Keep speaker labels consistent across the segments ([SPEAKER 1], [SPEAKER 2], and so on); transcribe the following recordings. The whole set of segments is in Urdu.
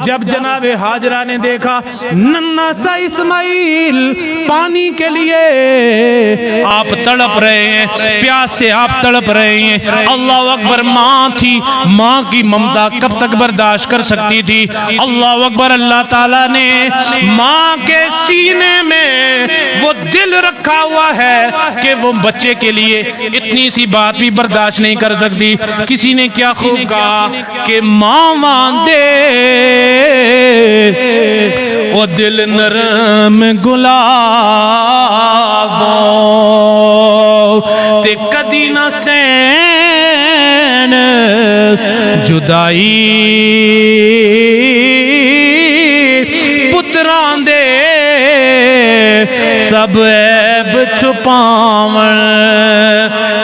[SPEAKER 1] جب جناب حاجرہ نے دیکھا ننھا سا اسماعیل پانی کے لیے آپ تڑپ رہے ہیں، پیاس سے آپ تڑپ رہے ہیں، اللہ اکبر، ماں تھی، ماں کی ممتا کب تک برداشت کر سکتی تھی؟ اللہ اکبر، اللہ تعالیٰ نے ماں کے سینے میں وہ دل رکھا ہوا ہے کہ وہ بچے کے لیے اتنی سی بات بھی برداشت نہیں کر سکتی۔ کسی نے کیا خوب کہا کہ ماں دے وہ دل نرم گلابوں تے کدی نہ سین جدائی پتران دے سب عیب چھپاون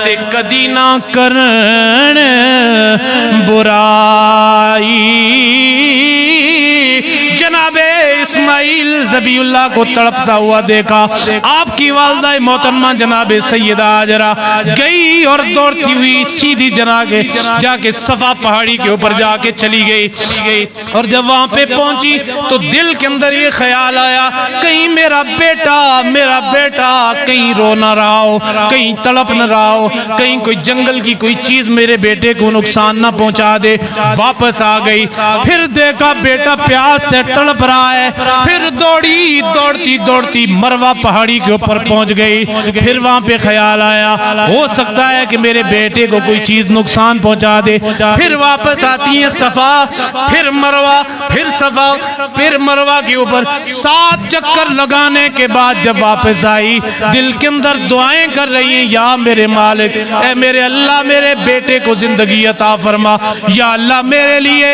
[SPEAKER 1] تے کدی نہ کرن برائی۔ جناب اسماعیل ذبیح اللہ کو تڑپتا ہوا دیکھا، آپ کی والدہ محترمہ جناب سیدہ ہاجرہ گئی اور دوڑتی ہوئی سیدھی جا کے صفا پہاڑی کے اوپر جا کے چلی گئی، اور جب وہاں پہ پہنچی تو دل کے اندر یہ خیال آیا کہیں میرا بیٹا کہیں رو نہ رہا ہو، کہیں تڑپ نہ رہا ہو، کہیں کوئی جنگل کی کوئی چیز میرے بیٹے کو نقصان نہ پہنچا دے۔ واپس آ گئی، پھر دیکھا بیٹا پیاس سے تڑپ رہا ہے، پھر دوڑتی مروہ پہاڑی کے اوپر پہنچ گئی۔ پھر وہاں پہ خیال آیا ہو سکتا ہے کہ میرے بیٹے کو کوئی چیز نقصان پہنچا دے۔ پھر واپس آتی ہیں صفا، پھر مروہ، پھر صفا، پھر مروہ کے اوپر 7 چکر لگانے کے بعد جب واپس آئی دل کے اندر دعائیں کر رہی ہیں، یا میرے مالک، اے میرے اللہ میرے بیٹے کو زندگی عطا فرما، یا اللہ میرے لیے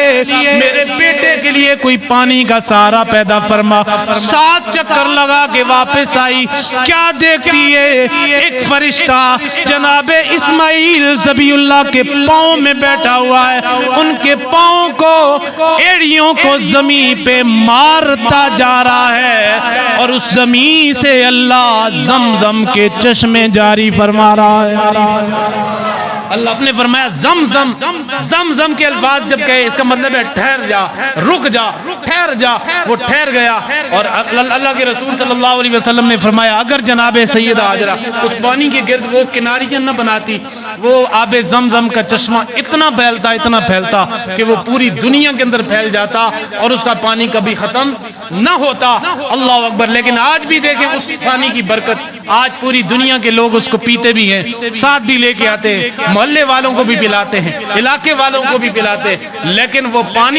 [SPEAKER 1] میرے بیٹے کے لیے کوئی پانی کا سہارا پیدا فرما۔ 7 چکر لگا کے واپس آئی، کیا دیکھتی ہے؟ ایک فرشتہ جناب اسماعیل ذبیح اللہ کے پاؤں میں بیٹھا ہوا ہے، ان کے پاؤں کو، ایڑیوں کو زمین پہ مارتا جا رہا ہے، اور اس زمین سے اللہ زمزم کے چشمے جاری فرما رہا ہے۔ اللہ نے فرمایا زمزم کے الفاظ جب کہے اس کا مطلب ہے ٹھہر جا، رک جا، ٹھہر جا۔ وہ ٹھہر گیا، اور اللہ کے رسول صلی اللہ علیہ وسلم نے فرمایا اگر جناب سیدہ ہاجرہ اس پانی کے گرد وہ کناریاں نہ بناتی، وہ آب زمزم کا چشمہ اتنا پھیلتا کہ وہ پوری دنیا کے اندر پھیل جاتا اور اس کا پانی کبھی ختم نہ ہوتا۔ اللہ اکبر۔ لیکن آج بھی دیکھیں اس پانی کی برکت، آج پوری دنیا کے لوگ اس کو پیتے بھی ہیں، ساتھ بھی لے کے آتے ہیں، محلے والوں کو بھی پلاتے ہیں، علاقے والوں کو بھی پلاتے ہیں، لیکن وہ پانی